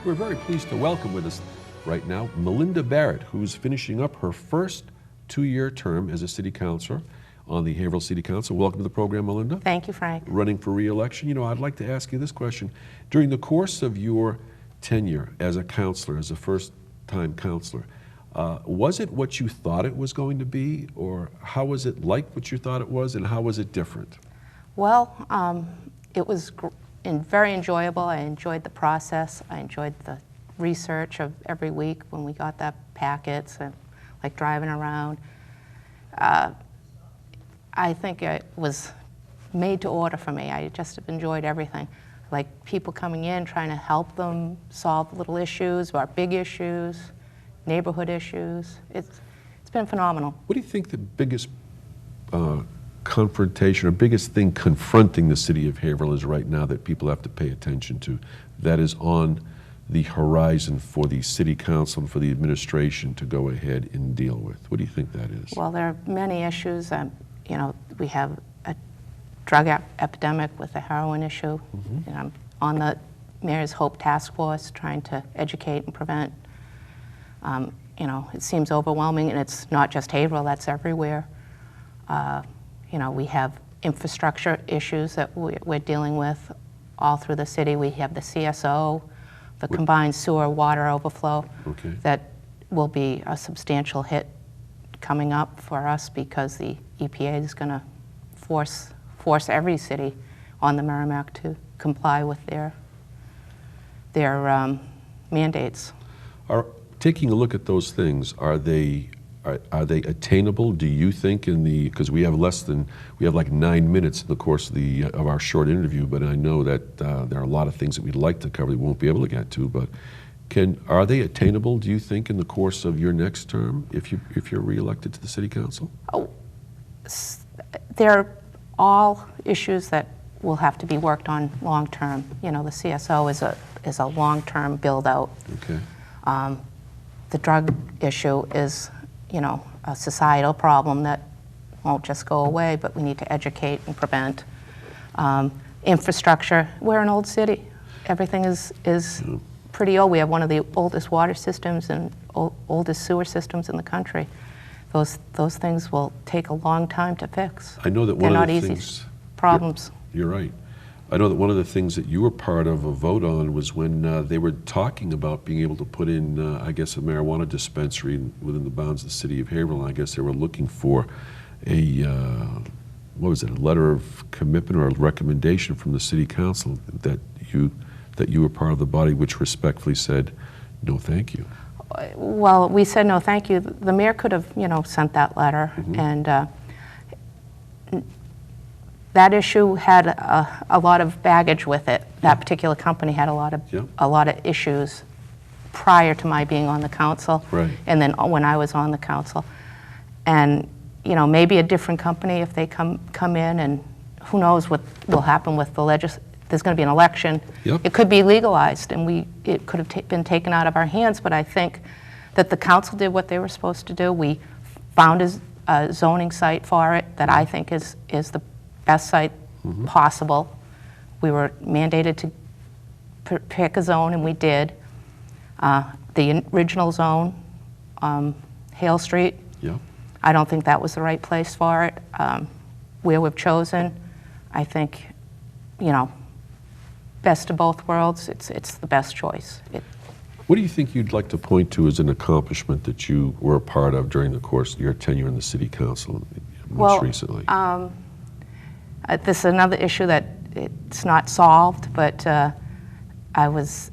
We're very pleased to welcome with us right now Melinda Barrett, who's finishing up her first two-year term as a city councilor on the Haverhill City Council. Welcome to the program, Melinda. Thank you, Frank. Running for re-election. You know, I'd like to ask you this question. During the course of your tenure as a councilor, as a first-time councilor, was it what you thought it was going to be, or how was it like what you thought it was, and how was it different? Well, it was very enjoyable. I enjoyed the process. I enjoyed the research of every week when we got that packets and like driving around. I think it was made to order for me. I just have enjoyed everything. Like people coming in, trying to help them solve little issues, or big issues, neighborhood issues. It's been phenomenal. What do you think the biggest confrontation or biggest thing confronting the city of Haverhill is right now that people have to pay attention to, that is on the horizon for the city council and for the administration to go ahead and deal with? What do you think that is? Well, there are many issues. You know, we have a drug epidemic with the heroin issue. Mm-hmm. And I'm on the Mayor's Hope Task Force trying to educate and prevent. You know, it seems overwhelming, and it's not just Haverhill, that's everywhere. You know, we have infrastructure issues that we're dealing with all through the city. We have the CSO, the combined sewer water overflow. Okay. That will be a substantial hit coming up for us because the EPA is going to force every city on the Merrimack to comply with their mandates. Taking a look at those things, are they attainable, do you think, because we have like 9 minutes in the course of our short interview, but I know that there are a lot of things that we'd like to cover we won't be able to get to, but are they attainable, do you think, in the course of your next term if you're re-elected to the city council? Oh, they're all issues that will have to be worked on long term. You know, the CSO is a long-term build-out. Okay. The drug issue is, you know, a societal problem that won't just go away, but we need to educate and prevent. Infrastructure, we're an old city. Everything is pretty old. We have one of the oldest water systems and oldest sewer systems in the country. Those things will take a long time to fix. I know that They're one not of the easy things, problems. You're right. I know that one of the things that you were part of a vote on was when they were talking about being able to put in, I guess, a marijuana dispensary within the bounds of the city of Haverhill. I guess they were looking for a, what was it, a letter of commitment or a recommendation from the city council that you were part of the body which respectfully said, no, thank you. Well, we said no, thank you. The mayor could have, you know, sent that letter, Mm-hmm. and that issue had a lot of baggage with it. That particular company had a lot of issues prior to my being on the council, right. And then when I was on the council. And you know, maybe a different company if they come in, and who knows what will happen with the there's going to be an election. Yep. It could be legalized, and it could have been taken out of our hands. But I think that the council did what they were supposed to do. We found a zoning site for it that I think is the best site Mm-hmm. possible. We were mandated to pick a zone, and we did. The original zone, Hale Street, Yeah. I don't think that was the right place for it. Where we've chosen, I think, you know, best of both worlds, it's the best choice. What do you think you'd like to point to as an accomplishment that you were a part of during the course of your tenure in the city council most recently? This is another issue that it's not solved, but I was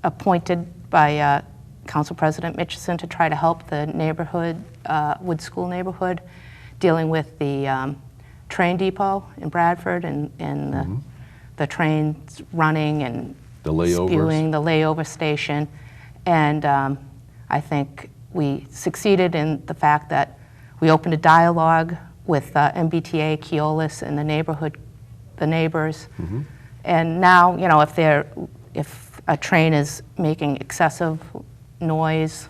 appointed by Council President Mitchison to try to help the neighborhood, Wood School neighborhood, dealing with the train depot in Bradford and Mm-hmm. the trains running and The layovers? spewing, the layover station. And I think we succeeded in the fact that we opened a dialogue with MBTA, Keolis, and the neighbors. Mm-hmm. And now, you know, if a train is making excessive noise,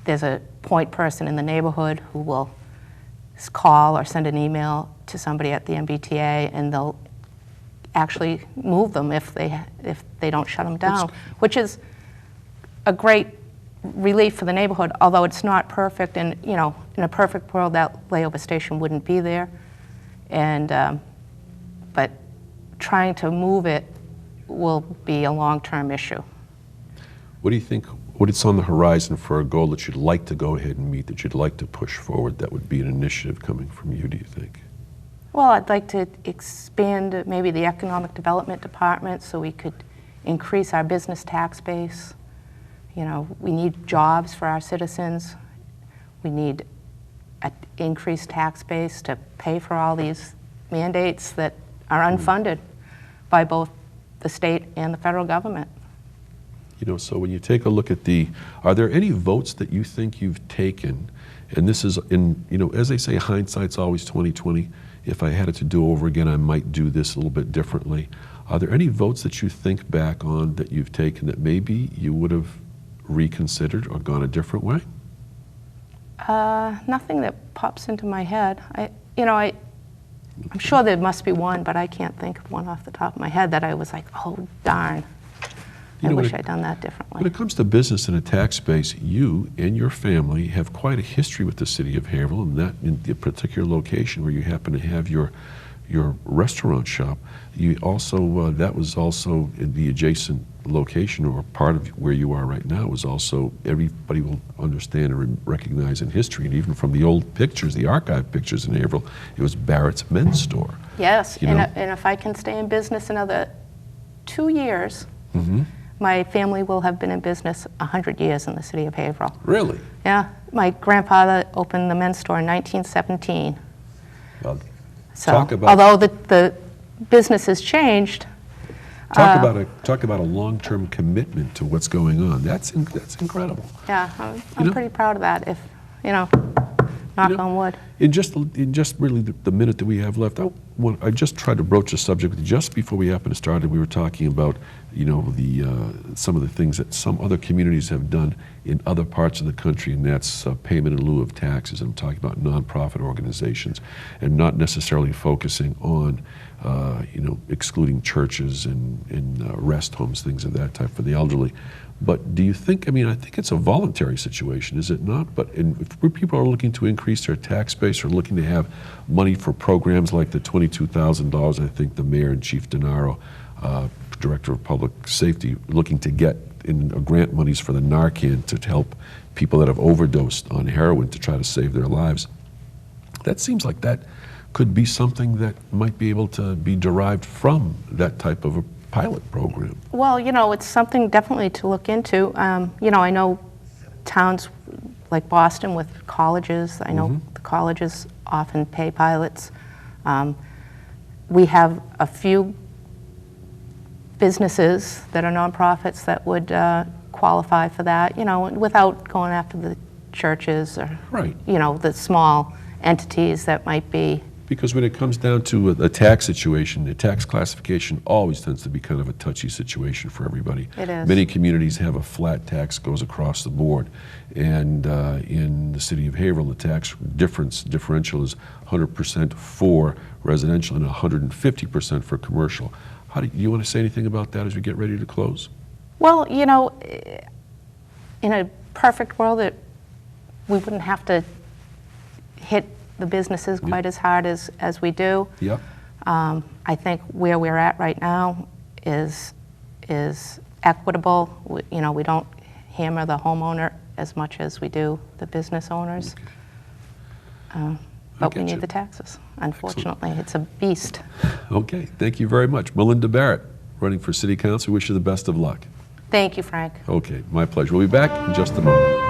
there's a point person in the neighborhood who will call or send an email to somebody at the MBTA, and they'll actually move them if they don't shut them down, which is a great relief for the neighborhood, although it's not perfect. And, you know, in a perfect world, that layover station wouldn't be there. And, but trying to move it will be a long-term issue. What do you think, what is on the horizon for a goal that you'd like to go ahead and meet, that you'd like to push forward, that would be an initiative coming from you, do you think? Well, I'd like to expand maybe the economic development department so we could increase our business tax base. You know, we need jobs for our citizens. We need an increased tax base to pay for all these mandates that are unfunded by both the state and the federal government. You know, so when you take a look at are there any votes that you think you've taken, and this is in, you know, as they say, hindsight's always 20/20. If I had it to do over again, I might do this a little bit differently. Are there any votes that you think back on that you've taken that maybe you would have reconsidered or gone a different way? Nothing that pops into my head. I'm sure there must be one, but I can't think of one off the top of my head that I was like, oh, darn. I wish I'd done that differently. When it comes to business and a tax base, you and your family have quite a history with the city of Haverhill, and that in the particular location where you happen to have your restaurant shop. You also that was also in the adjacent location, or part of where you are right now, was also, everybody will understand and recognize in history, and even from the old pictures, the archive pictures in Haverhill, it was Barrett's men's store. Yes, You know? and if I can stay in business another 2 years, my family will have been in business 100 years in the city of Haverhill. Really? Yeah, my grandfather opened the men's store in 1917. Well, So, talk about, although the business has changed. talk about a long-term commitment to what's going on. That's incredible. Yeah, I'm know? pretty proud of that. If, you know, knock on wood. In just really the minute that we have left, I just tried to broach a subject with you just before we happened to start. We were talking about, you know, some of the things that some other communities have done in other parts of the country, and that's payment in lieu of taxes. I'm talking about nonprofit organizations, and not necessarily focusing on, you know, excluding churches and rest homes, things of that type for the elderly. But do you think, I mean, I think it's a voluntary situation, is it not? But if people are looking to increase their tax base, or looking to have money for programs like the $22,000, I think the mayor and Chief Denaro, Director of Public Safety, looking to get in grant monies for the Narcan to help people that have overdosed on heroin to try to save their lives. That seems like that could be something that might be able to be derived from that type of a pilot program. Well, you know, it's something definitely to look into. You know, I know towns like Boston with colleges. I know the colleges often pay pilots. We have a few businesses that are nonprofits that would qualify for that, you know, without going after the churches or, you know, the small entities that might be. Because when it comes down to a tax situation, the tax classification always tends to be kind of a touchy situation for everybody. It is. Many communities have a flat tax, goes across the board. And in the city of Haverhill, the tax differential is 100% for residential and 150% for commercial. Do you want to say anything about that as we get ready to close? Well, you know, in a perfect world, we wouldn't have to hit the businesses quite as hard as we do. Yep. I think where we're at right now is equitable. You know, we don't hammer the homeowner as much as we do the business owners. Okay. But we need the taxes, unfortunately. Excellent. It's a beast. Okay, thank you very much. Melinda Barrett, running for City Council. We wish you the best of luck. Thank you, Frank. Okay, my pleasure. We'll be back in just a moment.